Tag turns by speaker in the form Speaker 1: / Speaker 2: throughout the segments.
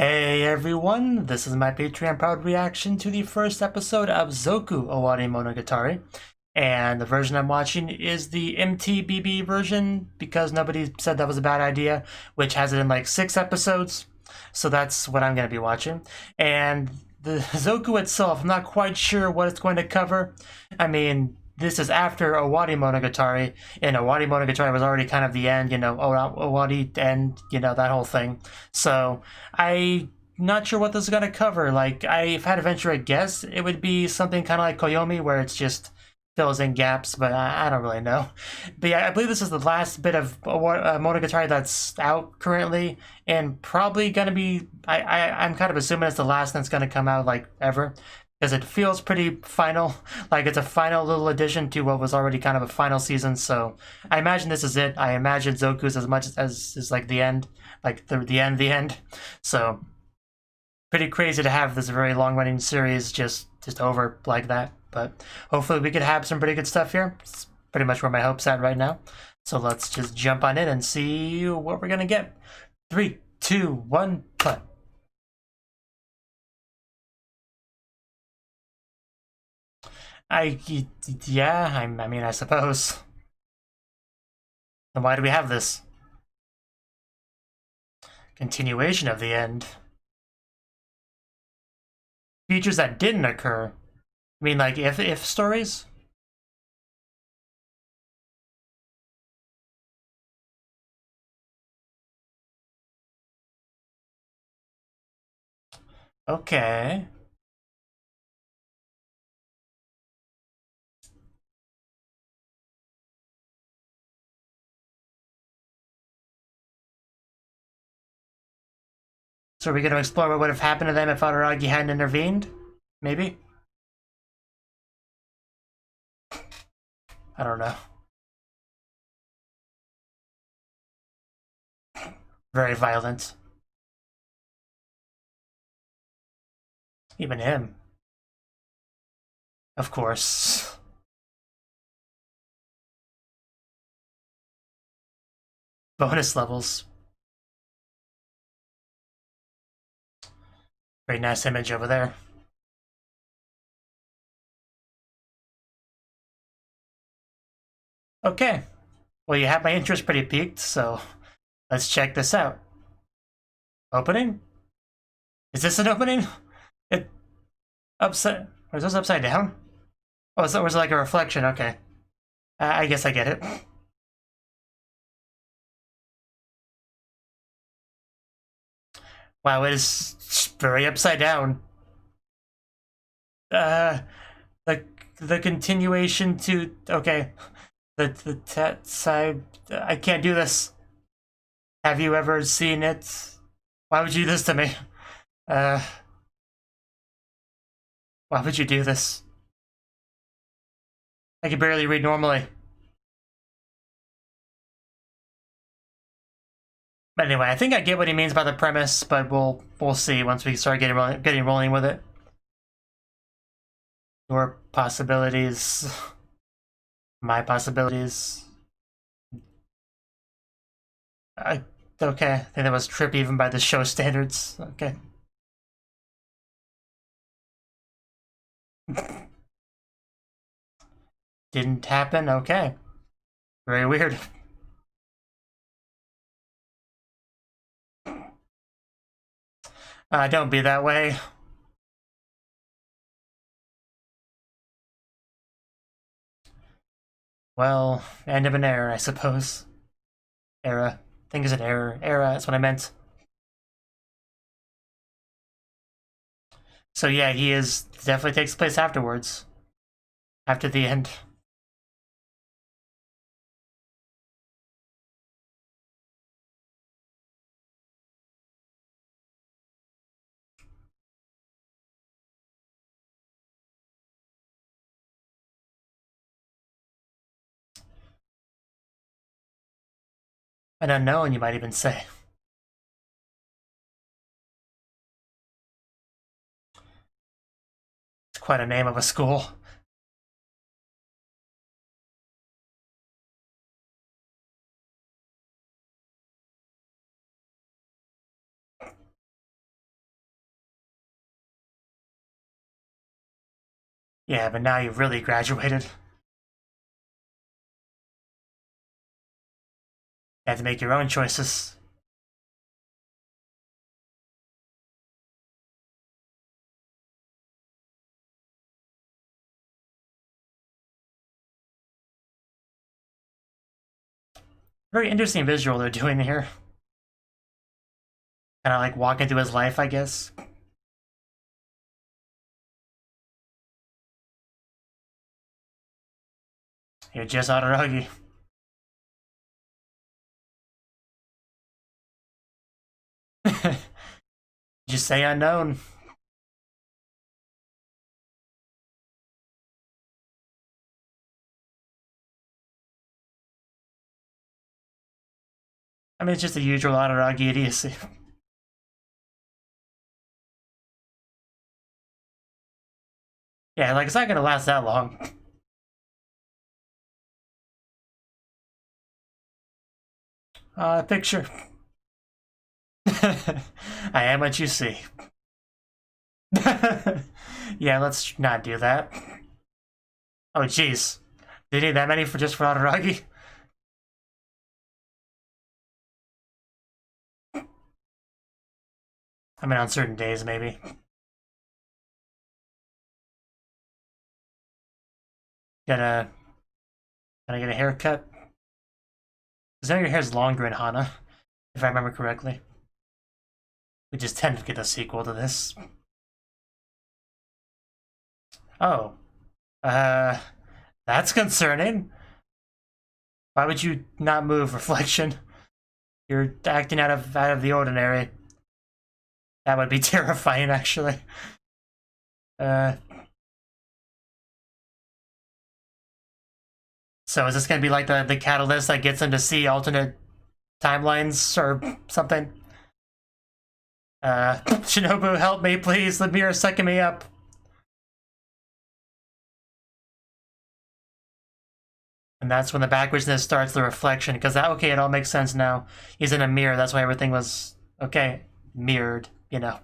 Speaker 1: Hey everyone, this is my Patreon proud reaction to the first episode of Zoku Owarimonogatari. And the version I'm watching is the MTBB version because nobody said that was a bad idea, which has it in like 6 episodes. So that's what I'm going to be watching. And the Zoku itself, I'm not quite sure what it's going to cover. I mean, this is after Owarimonogatari, and Owarimonogatari was already kind of the end, Owari end, that whole thing. So I'm not sure what this is going to cover. Like, if I had to venture a guess, it would be something kind of like Koyomi, where it's just fills in gaps, but I don't really know. But yeah, I believe this is the last bit of Monogatari that's out currently, and probably going to be, I'm kind of assuming it's the last that's going to come out, like, ever. Because it feels pretty final, like it's a final little addition to what was already kind of a final season. So I imagine this is it. I imagine Zoku's as much as is like the end, like the end. So pretty crazy to have this very long running series just over like that. But hopefully we could have some pretty good stuff here. It's pretty much where my hope's at right now. So let's just jump on in and see what we're gonna get. 3, 2, 1, play. Yeah, I mean, I suppose. Then why do we have this? Continuation of the end. Features that didn't occur. I mean, like, if stories? Okay. So are we going to explore what would have happened to them if Araragi hadn't intervened? Maybe? I don't know. Very violent. Even him. Of course. Bonus levels. Very nice image over there. Okay. Well, you have my interest pretty peaked, so let's check this out. Opening? Is this an opening? It upside. Or is this upside down? Oh, so it was like a reflection. Okay. I guess I get it. Wow, it is very upside down. Uh, the continuation to okay, the tet side. I can't do this. Have you ever seen it? Why would you do this to me? Uh, why would you do this? I can barely read normally. But anyway, I think I get what he means by the premise, but we'll see once we start getting rolling with it. Your possibilities, my possibilities. Okay, I think that was trip even by the show standards. Okay. Didn't happen? Okay. Very weird. Don't be that way. Well, end of an era, I suppose. Era. I think it's an error. Era, that's what I meant. So yeah, he is definitely takes place afterwards. After the end. An unknown, you might even say. It's quite a name of a school. Yeah, but now you've really graduated. You have to make your own choices. Very interesting visual they're doing here. Kind of like walking through his life, I guess. You're just Araragi. Just say unknown. I mean, it's just the usual Araragi idiocy. Yeah, like, it's not gonna last that long. Picture. I am what you see. Yeah, let's not do that. Oh, jeez. Do you need that many for just for Araragi? I mean, on certain days, maybe. Gotta get a haircut. Because now your hair's longer in Hana, if I remember correctly. We just tend to get a sequel to this. Oh. That's concerning. Why would you not move, Reflection? You're acting out of the ordinary. That would be terrifying, actually. So is this gonna be like the catalyst that gets him to see alternate timelines or something? Shinobu, help me, please. The mirror's sucking me up. And that's when the backwardsness starts the reflection, because okay, it all makes sense now. He's in a mirror, that's why everything was, okay, mirrored, you know.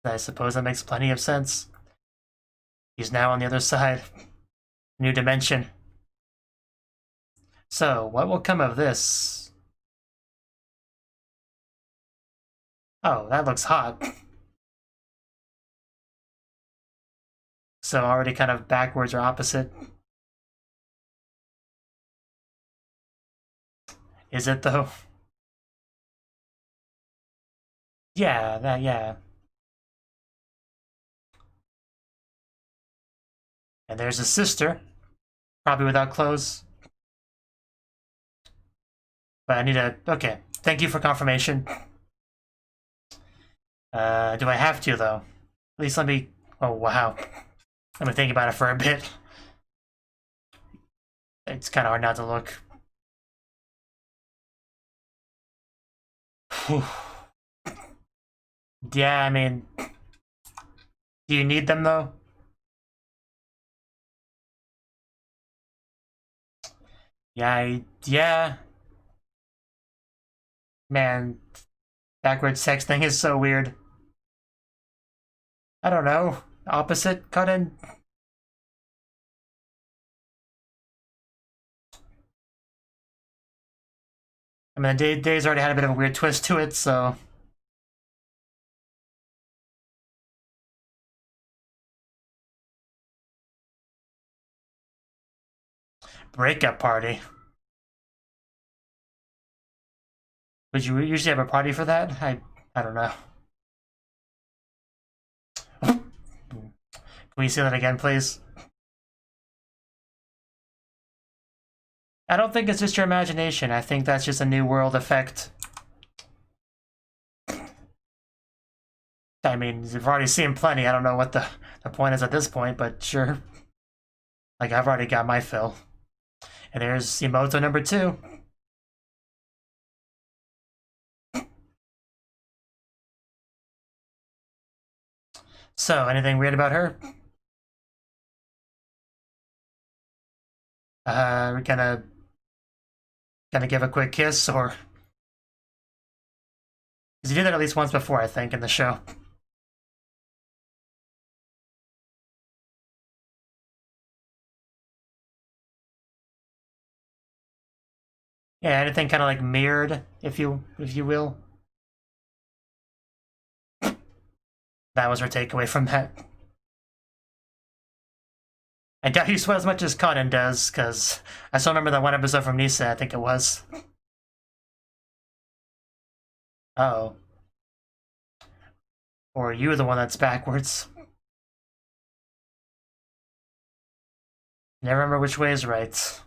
Speaker 1: I suppose that makes plenty of sense. He's now on the other side. New dimension. So, what will come of this? Oh, that looks hot. So already kind of backwards or opposite. Is it though? Yeah, yeah. And there's his sister. Probably without clothes. But I need a... Okay. Thank you for confirmation. Do I have to, though? At least let me... Oh, wow. Let me think about it for a bit. It's kind of hard not to look. Yeah, I mean... Do you need them, though? Yeah. Man, backwards sex thing is so weird. I don't know. Opposite cut in? I mean, the days already had a bit of a weird twist to it, so... Breakup party. Would you usually have a party for that? I don't know. Can we see that again, please? I don't think it's just your imagination. I think that's just a new world effect. I mean, you've already seen plenty. I don't know what the point is at this point, but sure. Like, I've already got my fill. And there's Emoto number 2. So, anything weird about her? We're gonna give a quick kiss, or... Because he did that at least once before, I think, in the show. Yeah, anything kind of like mirrored, if you will. That was our takeaway from that. I doubt you sweat as much as Conan does, because I still remember that one episode from Nisa, I think it was. Uh-oh. Or you the one that's backwards. Never remember which way is right.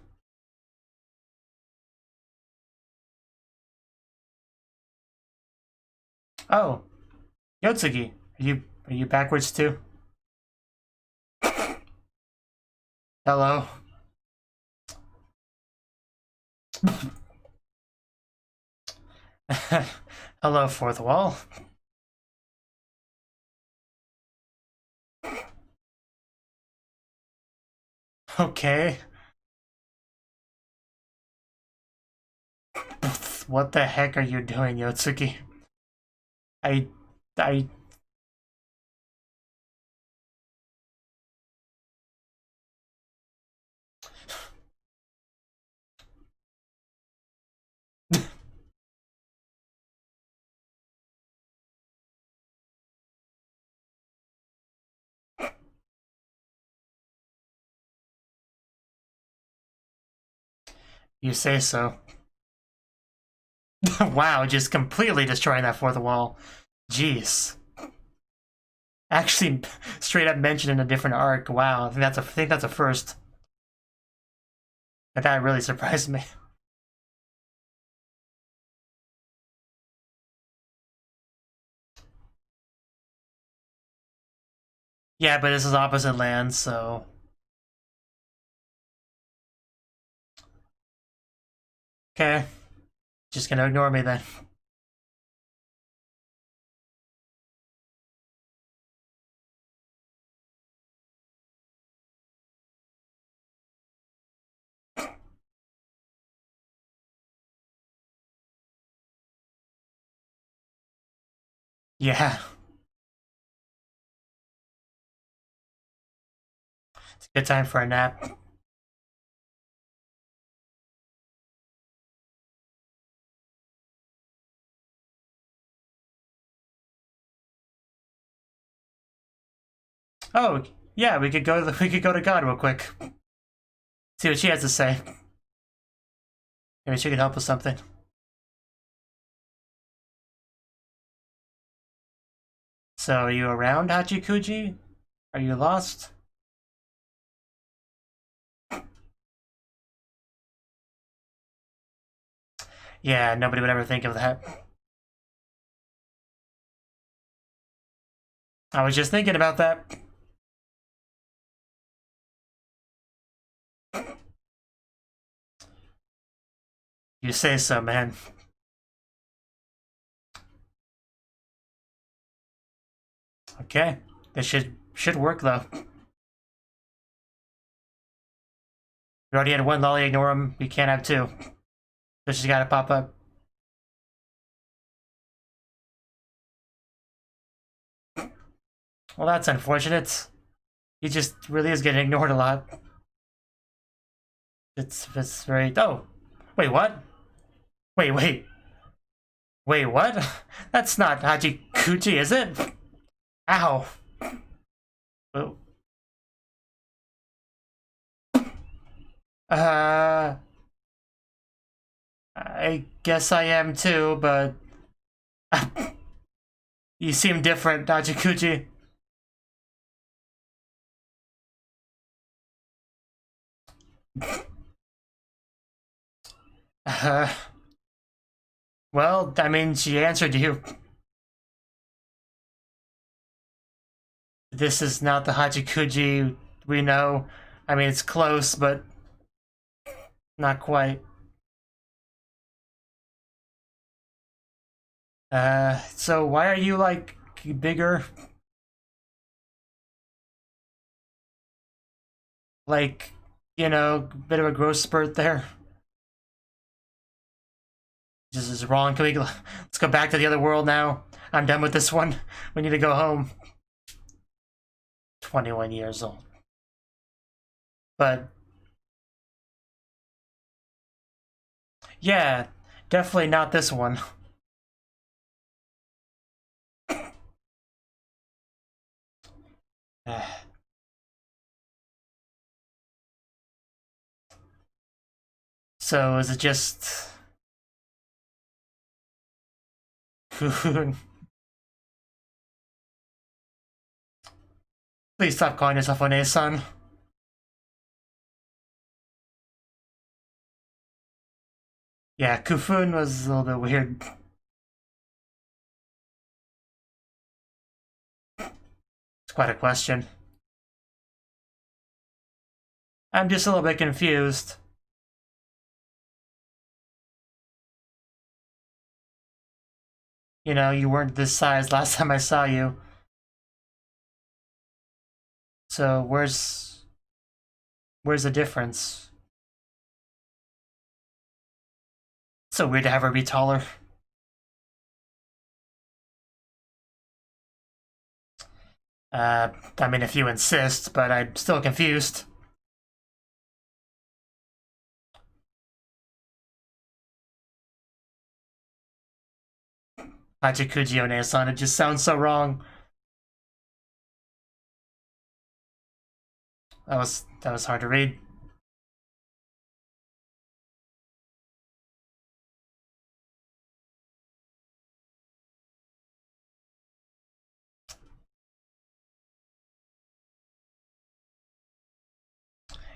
Speaker 1: Oh, Yotsugi, are you backwards too? Hello. Hello, fourth wall. Okay. What the heck are you doing, Yotsuki? I... You say so. Wow, just completely destroying that fourth wall. Jeez. Actually, straight up mentioned in a different arc. Wow, I think that's a first. That really surprised me. Yeah, but this is opposite land, so... Okay. Just gonna ignore me then. Yeah. It's a good time for a nap. Oh, yeah, we could go to God real quick. See what she has to say. Maybe she can help with something. So, are you around, Hachikuji? Are you lost? Yeah, nobody would ever think of that. I was just thinking about that. You say so, man. Okay, this should work though. We already had one lolly, ignore him. We can't have two. This just gotta pop up. Well, that's unfortunate. He just really is getting ignored a lot. It's very... Oh! Wait, what? Wait. Wait, what? That's not Hachikuji, is it? Ow. Oh. I guess I am too, but... You seem different, Hachikuji. Well, I mean, she answered you. This is not the Hachikuji we know. I mean, it's close, but not quite. So why are you, like, bigger? Like, you know, bit of a growth spurt there. This is wrong. Can we let's go back to the other world now? I'm done with this one. We need to go home. 21 years old. But Yeah, definitely not this one. So is it just Please stop calling yourself One-san. Yeah, Kufun was a little bit weird. It's quite a question. I'm just a little bit confused. You know, you weren't this size last time I saw you. So where's the difference? It's so weird to have her be taller. I mean, if you insist, but I'm still confused. Hachikuji One-san, it just sounds so wrong. That was hard to read.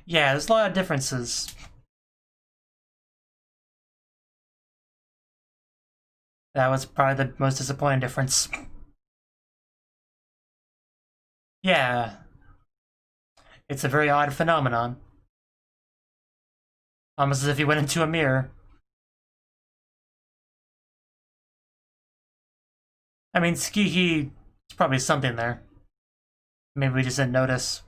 Speaker 1: Yeah, there's a lot of differences. That was probably the most disappointing difference. Yeah, it's a very odd phenomenon. Almost as if you went into a mirror. I mean, Tsukiki, there's probably something there. Maybe we just didn't notice.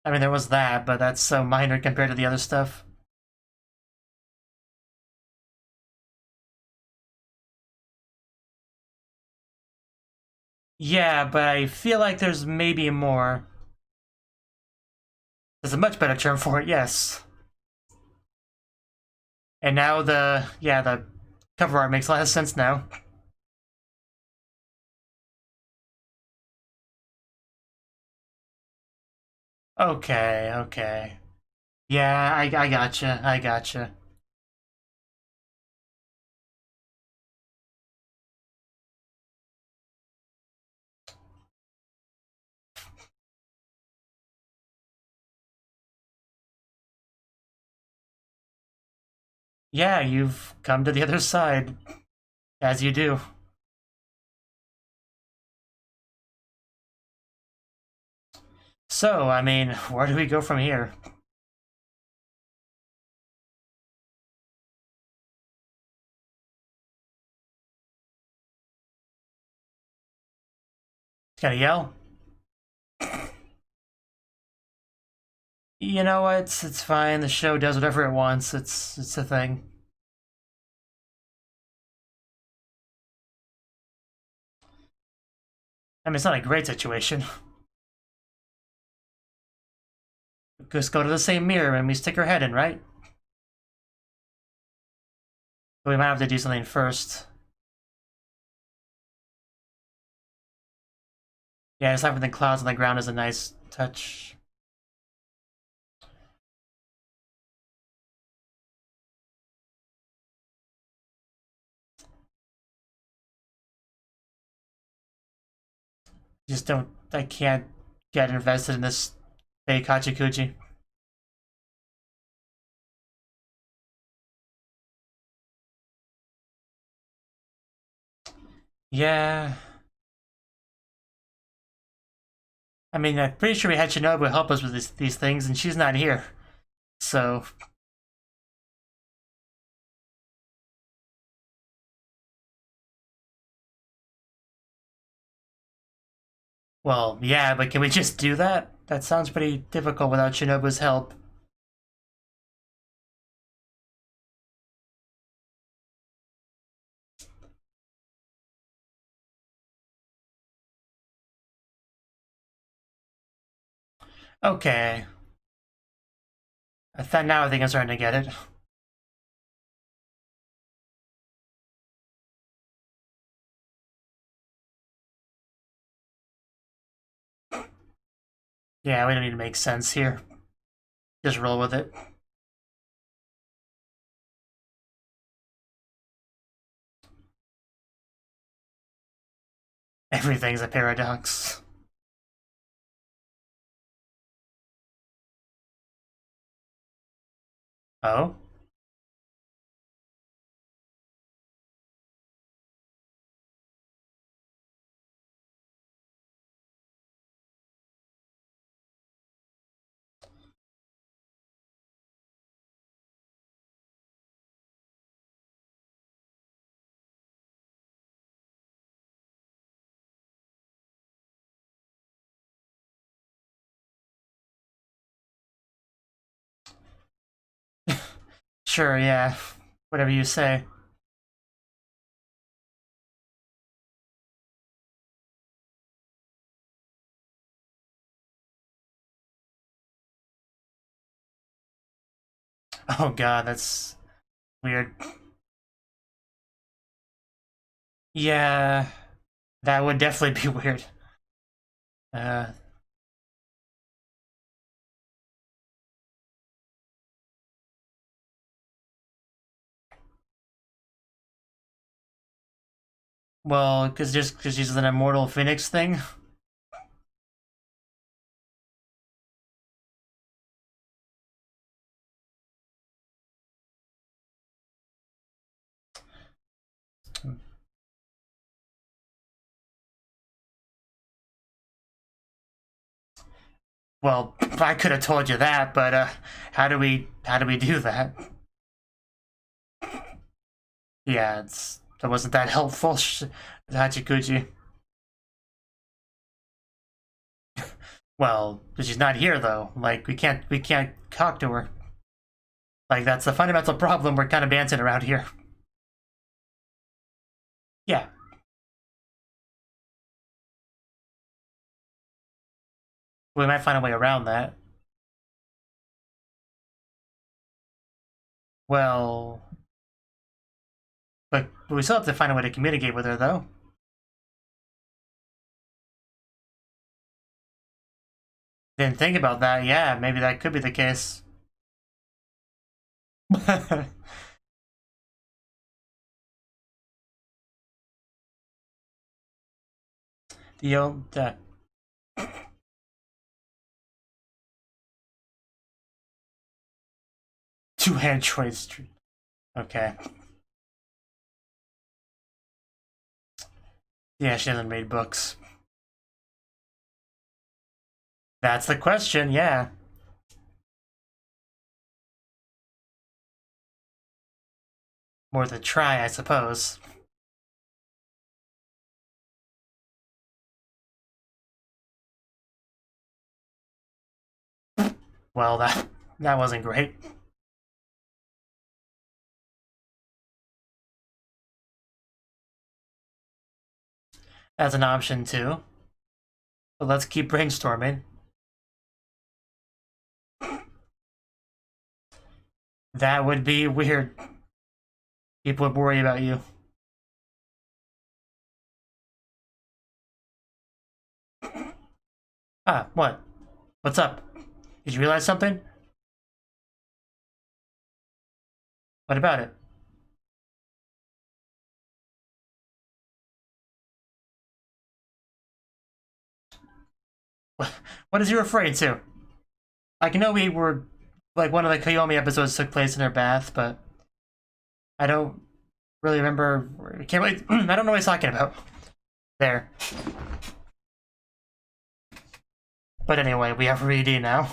Speaker 1: I mean, there was that, but that's so minor compared to the other stuff. Yeah, but I feel like there's maybe more. There's a much better term for it, yes. And now the cover art makes a lot of sense now. Okay, okay. Yeah, I gotcha, I gotcha. Yeah, you've come to the other side, as you do. So, I mean, where do we go from here? Gotta yell? You know what? It's fine. The show does whatever it wants. It's a thing. I mean, it's not a great situation. Just go to the same mirror and we stick her head in, right? But we might have to do something first. Yeah, just having the clouds on the ground is a nice touch. Just don't. I can't get invested in this fake Hachikuji. Yeah. I mean, I'm pretty sure we had Shinobu help us with these things, and she's not here. So. Well, yeah, but can we just do that? That sounds pretty difficult without Shinobu's help. Okay. Now I think I'm starting to get it. Yeah, we don't need to make sense here. Just roll with it. Everything's a paradox. Oh? Sure, yeah. Whatever you say. Oh god, that's weird. Yeah, that would definitely be weird. Uh, well, because she's an immortal phoenix thing. Well, I could have told you that, but how do we do that? Yeah, that wasn't that helpful, Hachikuji. Well, she's not here though. Like we can't talk to her. Like that's the fundamental problem we're kind of dancing around here. Yeah. We might find a way around that. Well, but we still have to find a way to communicate with her though. Didn't think about that. Yeah, maybe that could be the case. the old two-hand choice. Okay. Yeah, she hasn't read books. That's the question, yeah. More than try, I suppose. Well, that wasn't great. That's an option too. But let's keep brainstorming. That would be weird. People would worry about you. Ah, what? What's up? Did you realize something? What about it? What is he referring to? I know we were like one of the Koyomi episodes took place in her bath, but I don't really remember. I can't wait. I don't know what he's talking about. There. But anyway, we have Reedy now.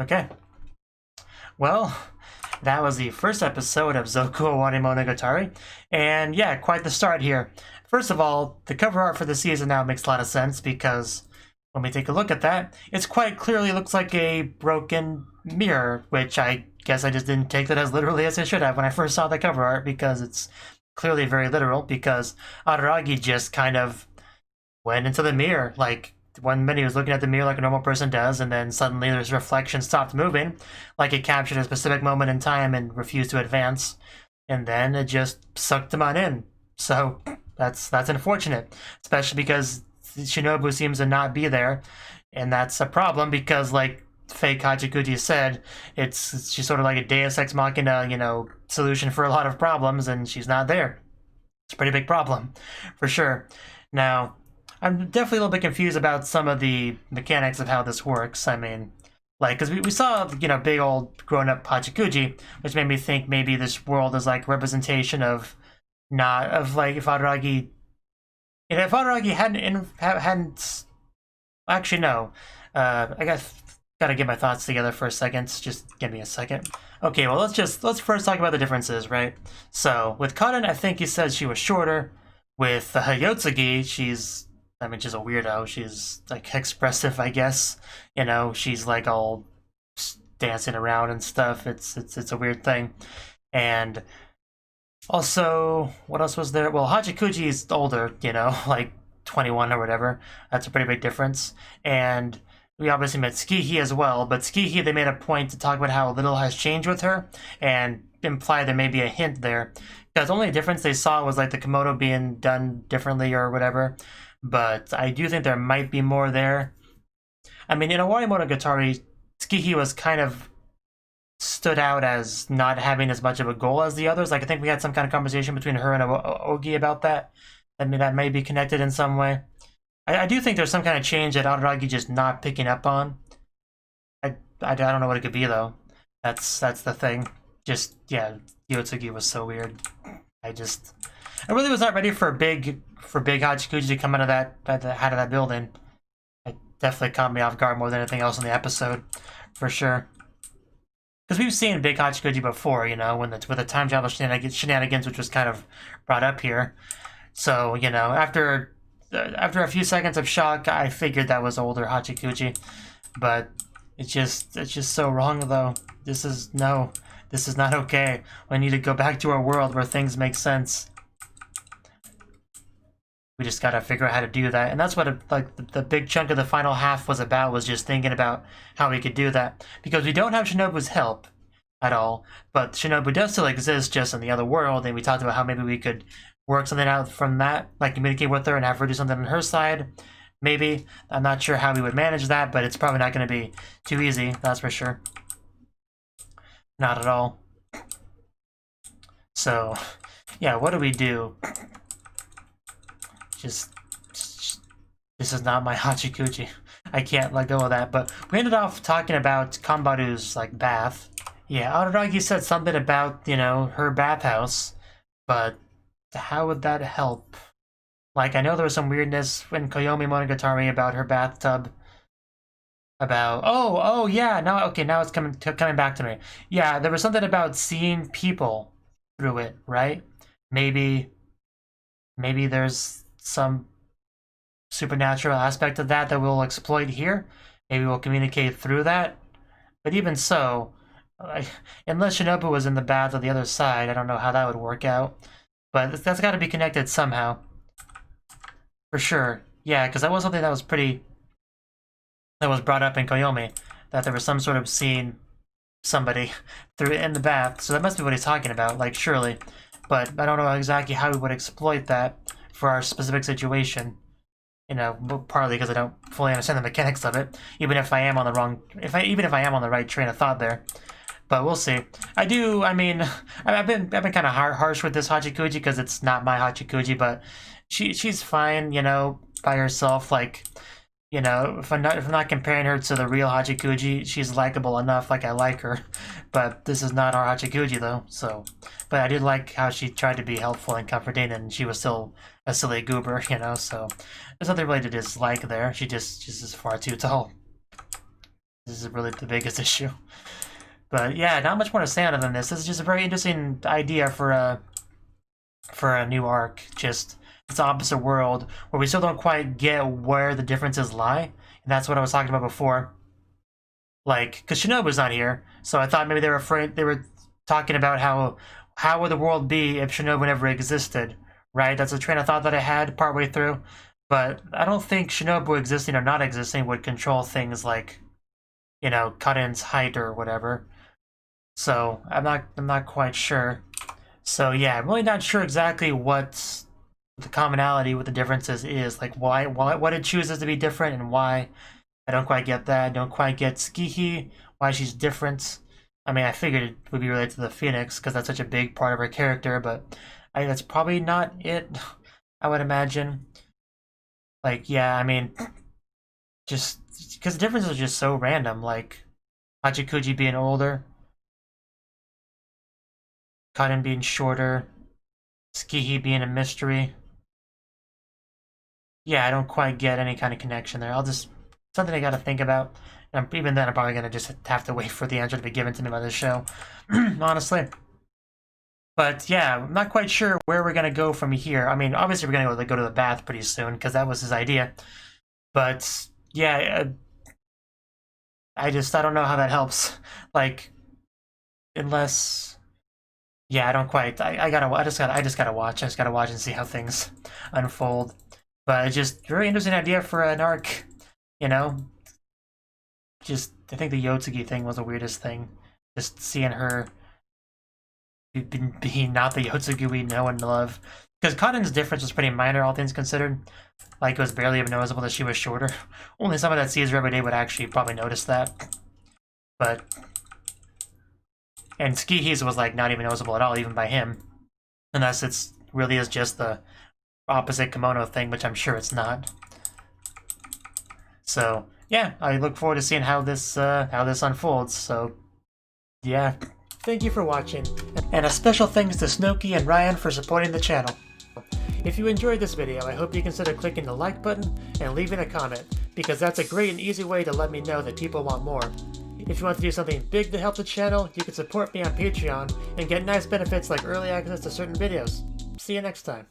Speaker 1: Okay. Well, that was the first episode of Zoku Owarimonogatari, and yeah, quite the start here. First of all, the cover art for the season now makes a lot of sense because when we take a look at that, it's quite clearly looks like a broken mirror, which I guess I just didn't take that as literally as I should have when I first saw the cover art, because it's clearly very literal, because Araragi just kind of went into the mirror. Like, 1 minute he was looking at the mirror like a normal person does, and then suddenly his reflection stopped moving, like it captured a specific moment in time and refused to advance, and then it just sucked him on in. So that's unfortunate, especially because Shinobu seems to not be there, and that's a problem because, like fake Hachikuji said, she's sort of like a Deus Ex Machina, solution for a lot of problems, and she's not there. It's a pretty big problem, for sure. Now, I'm definitely a little bit confused about some of the mechanics of how this works. I mean, like, because we saw, big old grown-up Hachikuji, which made me think maybe this world is like representation of like if Araragi hadn't actually no, I gotta get my thoughts together for a second. Just give me a second. Okay, well let's first talk about the differences, right? So with Kaden, I think he said she was shorter. With Yotsugi, she's a weirdo. She's like expressive, I guess. She's like all dancing around and stuff. It's a weird thing. And also, what else was there? Well, Hachikuji is older, like 21 or whatever. That's a pretty big difference. And we obviously met Tsukihi as well, but Tsukihi, they made a point to talk about how little has changed with her and imply there may be a hint there. Because the only difference they saw was like the Komodo being done differently or whatever. But I do think there might be more there. I mean, in Owarimonogatari, Tsukihi was kind of stood out as not having as much of a goal as the others. Like, I think we had some kind of conversation between her and Ogi about that. I mean, that may be connected in some way. I do think there's some kind of change that Araragi just not picking up on. I don't know what it could be, though. That's the thing. Just, yeah, Yotsugi was so weird. I really was not ready for big Hachikuji to come out of that building. It definitely caught me off guard more than anything else in the episode, for sure. Because we've seen big Hachikuji before, with the time travel shenanigans, which was kind of brought up here. So, after a few seconds of shock, I figured that was older Hachikuji. But it's just so wrong, though. This is not okay. We need to go back to a world where things make sense. We just gotta figure out how to do that, and that's what the big chunk of the final half was about. Was just thinking about how we could do that, because we don't have Shinobu's help at all, but Shinobu does still exist, just in the other world. And we talked about how maybe we could work something out from that, like communicate with her and have her do something on her side. Maybe. I'm not sure how we would manage that, but it's probably not going to be too easy. That's for sure. Not at all. So, yeah, what do we do? Just this is not my Hachikuji. I can't let go of that. But we ended off talking about Kambaru's like bath. Yeah, Araragi said something about, her bathhouse, but how would that help? Like, I know there was some weirdness in Koyomi Monogatari about her bathtub. About yeah, now it's coming back to me. Yeah, there was something about seeing people through it, right? Maybe there's some supernatural aspect of that we'll exploit here. Maybe we'll communicate through that. But even so, unless Shinobu was in the bath on the other side, I don't know how that would work out. But that's got to be connected somehow. For sure. Yeah, because that was something that was brought up in Koyomi, that there was some sort of seeing somebody through in the bath. So that must be what he's talking about, like, surely. But I don't know exactly how we would exploit that for our specific situation. Partly because I don't fully understand the mechanics of it, even if I am on the right train of thought there. But we'll see. I've been kind of harsh with this Hachikuji because it's not my Hachikuji, but she's fine, by herself. Like, if I'm not comparing her to the real Hachikuji, she's likable enough. Like, I like her, but this is not our Hachikuji though. So, but I did like how she tried to be helpful and comforting, and she was still a silly goober, So there's nothing really to dislike there. She just is far too tall. This is really the biggest issue. But yeah, not much more to say other than this. This is just a very interesting idea for a new arc. Just this opposite world where we still don't quite get where the differences lie. And that's what I was talking about before. Like, because Shinobu's not here, so I thought maybe they were talking about how would the world be if Shinobu never existed, right? That's a train of thought that I had partway through. But I don't think Shinobu existing or not existing would control things like, you know, Karen's height or whatever. So I'm not quite sure. So yeah, I'm really not sure exactly what the commonality with the differences is. Like what it chooses to be different and why. I don't quite get that. I don't quite get Tsukihi, why she's different. I mean, I figured it would be related to the Phoenix because that's such a big part of her character, but that's probably not it, I would imagine. Like, yeah, I mean, just because the differences are just so random. Like, Hachikuji being older, Karen being shorter, Tsukihi being a mystery. Yeah, I don't quite get any kind of connection there. Something I gotta think about. And even then, I'm probably gonna just have to wait for the answer to be given to me by the show, honestly. But yeah, I'm not quite sure where we're gonna go from here. I mean, obviously we're gonna go to the bath pretty soon because that was his idea. But yeah, I don't know how that helps. Like, unless, yeah, I don't quite. I just gotta watch. I just gotta watch and see how things unfold. But it's just a very interesting idea for an arc. You know, just I think the Yotsugi thing was the weirdest thing. Just seeing her be not the Yotsugi we know and love. Because Karen's difference was pretty minor, all things considered. Like, it was barely even noticeable that she was shorter. Only someone that sees her every day would actually probably notice that. But, and Tsukihi's was like not even noticeable at all, even by him. Unless it's really is just the opposite kimono thing, which I'm sure it's not. So yeah, I look forward to seeing how this unfolds. So yeah, thank you for watching, and a special thanks to Cnouki and Ryan for supporting the channel. If you enjoyed this video, I hope you consider clicking the like button and leaving a comment, because that's a great and easy way to let me know that people want more. If you want to do something big to help the channel, you can support me on Patreon and get nice benefits like early access to certain videos. See you next time.